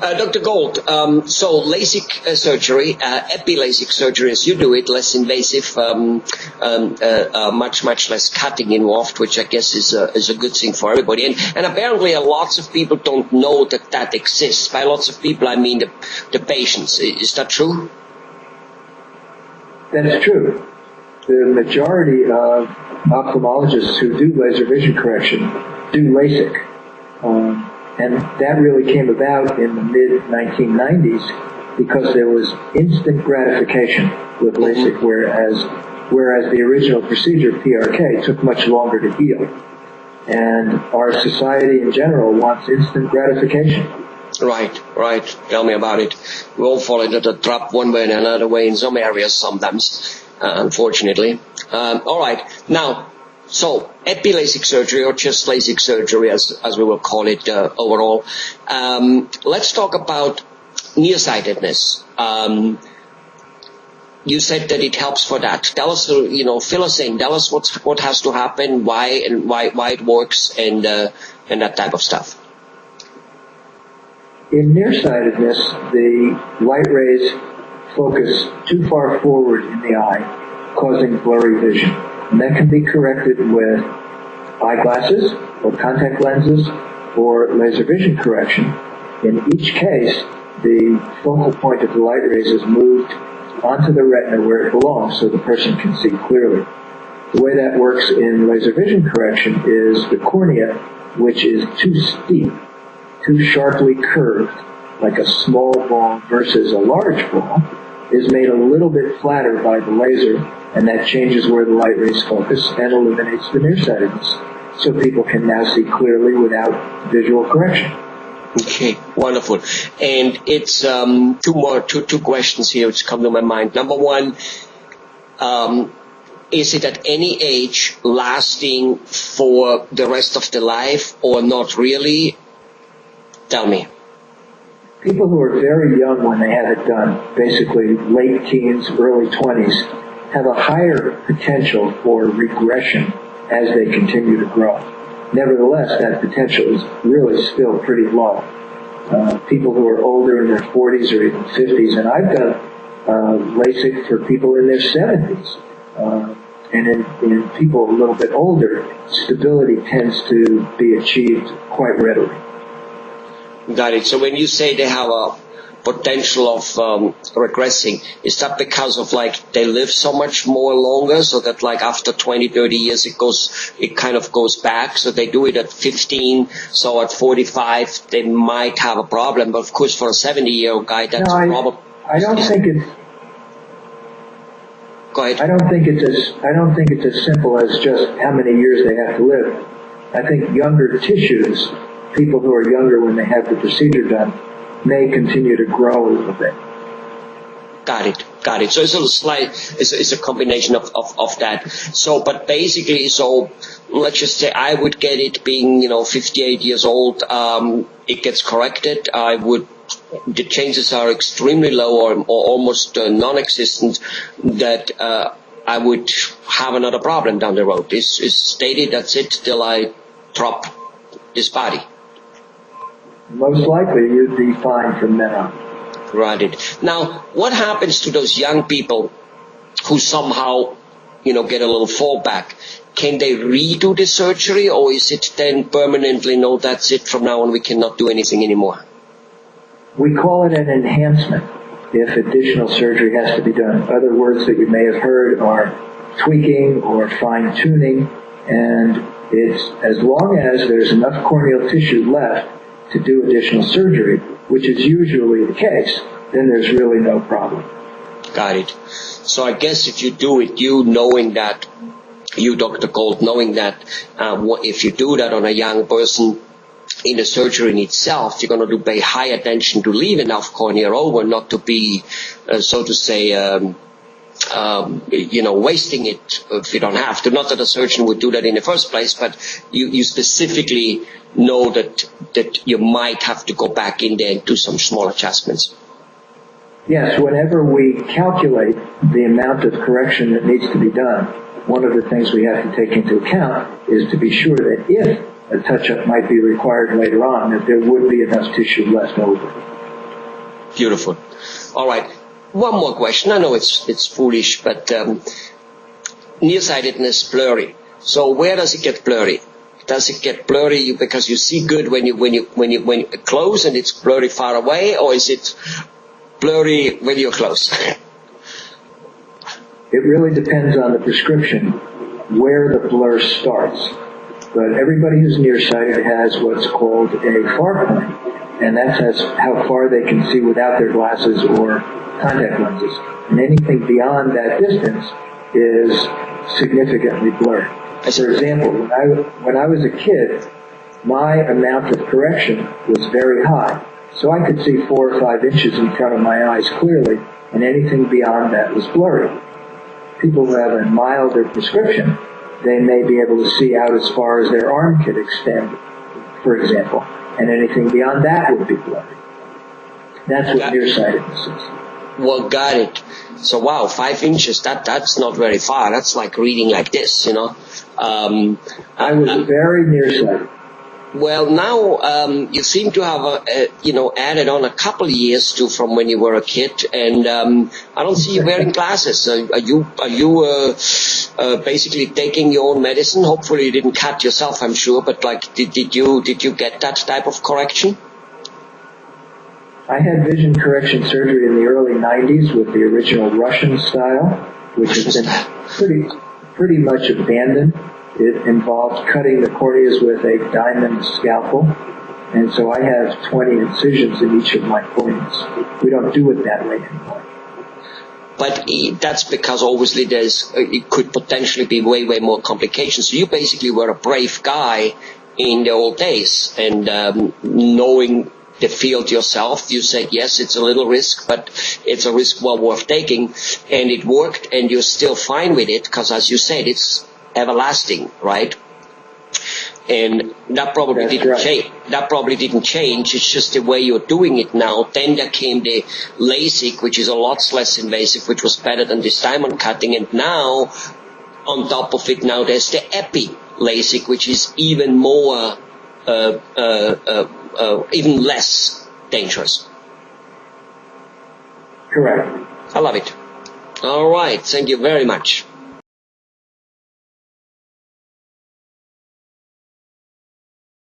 Dr. Gold, so LASIK surgery, epi-LASIK surgery, as you do it, less invasive, much less cutting involved, which I guess is a good thing for everybody. And apparently lots of people don't know that exists. By lots of people, I mean the patients. Is that true? That's true. The majority of ophthalmologists who do laser vision correction do LASIK. And that really came about in the mid-1990s because there was instant gratification with LASIK, whereas the original procedure, PRK, took much longer to heal. And our society in general wants instant gratification. Right. Tell me about it. We all fall into the trap one way and another way in some areas sometimes, unfortunately. All right. Now, so epi-LASIK surgery, or just LASIK surgery as we will call it overall. Let's talk about nearsightedness. You said that it helps for that. Tell us, fill us in. Tell us what has to happen, why it works, and that type of stuff. In nearsightedness, the light rays focus too far forward in the eye, causing blurry vision. And that can be corrected with eyeglasses or contact lenses or laser vision correction. In each case, the focal point of the light rays is moved onto the retina where it belongs so the person can see clearly. The way that works in laser vision correction is the cornea, which is too steep, too sharply curved, like a small ball versus a large ball, is made a little bit flatter by the laser, and that changes where the light rays focus and eliminates the nearsightedness. So people can now see clearly without visual correction. Okay, wonderful. And it's two questions here which come to my mind. Number one, is it at any age lasting for the rest of the life or not really? Tell me. People who are very young when they have it done, basically late teens, early 20s, have a higher potential for regression as they continue to grow. Nevertheless, that potential is really still pretty low. People who are older in their 40s or even 50s, and I've done LASIK for people in their 70s. And in people a little bit older, stability tends to be achieved quite readily. Got it. So when you say they have a potential of regressing, is that because of they live so much more longer, so that after 20, 30 years it kind of goes back? So they do it at 15, so at 45 they might have a problem. But of course, for a 70-year-old guy, that's a problem. I don't think it's. Go ahead. I don't think it's as simple as just how many years they have to live. I think younger tissues, people who are younger when they have the procedure done, may continue to grow a little bit. Got it. So it's a combination of that. So, but basically, so let's just say I would get it being, 58 years old, it gets corrected. The chances are extremely low or almost non-existent that I would have another problem down the road. It's stated, that's it, till I drop this body. Most likely you'd be fine from then on. Right. Now, what happens to those young people who somehow, get a little fallback? Can they redo the surgery, or is it then permanently, no, that's it, from now on we cannot do anything anymore? We call it an enhancement if additional surgery has to be done. Other words that you may have heard are tweaking or fine-tuning, and it's as long as there's enough corneal tissue left to do additional surgery, which is usually the case, then there's really no problem. Got it. So I guess if you do it, knowing that, you, Dr. Gold, knowing that if you do that on a young person in the surgery in itself, you're going to pay high attention to leave enough cornea over, not to be, so to say, wasting it if you don't have to. Not that a surgeon would do that in the first place, but you specifically know that you might have to go back in there and do some small adjustments. Yes, whenever we calculate the amount of correction that needs to be done, one of the things we have to take into account is to be sure that if a touch-up might be required later on, that there would be enough tissue left over. Beautiful. All right. One more question. I know it's foolish, but nearsightedness blurry. So where does it get blurry? Does it get blurry because you see good when you close and it's blurry far away, or is it blurry when you're close? It really depends on the prescription where the blur starts. But everybody who's nearsighted has what's called a far point, and that's how far they can see without their glasses or contact lenses. And anything beyond that distance is significantly blurred. For example, when I was a kid, my amount of correction was very high. So I could see 4 or 5 inches in front of my eyes clearly, and anything beyond that was blurry. People who have a milder prescription, they may be able to see out as far as their arm could extend, for example, and anything beyond that would be blurry. That's what nearsightedness is. Well, got it. So wow, 5 inches, that's not very far. That's like reading like this, you know. I was very nearsighted. Well, now you seem to have, added on a couple of years from when you were a kid, and I don't see you wearing glasses. Are you basically taking your own medicine? Hopefully, you didn't cut yourself, I'm sure. But like, did you get that type of correction? I had vision correction surgery in the early 90s with the original Russian style, which has been pretty much abandoned. It involved cutting the corneas with a diamond scalpel, and so I have 20 incisions in each of my corneas. We don't do it that way anymore. But that's because obviously it could potentially be way more complications. So you basically were a brave guy in the old days, and knowing the field yourself, you said, yes, it's a little risk, but it's a risk well worth taking, and it worked, and you're still fine with it, because as you said, it's everlasting, right? And that probably didn't change. That probably didn't change. It's just the way you're doing it now. Then there came the LASIK, which is a lot less invasive, which was better than this diamond cutting. And now, on top of it, now there's the epi LASIK, which is even more, even less dangerous. Correct. I love it. All right. Thank you very much.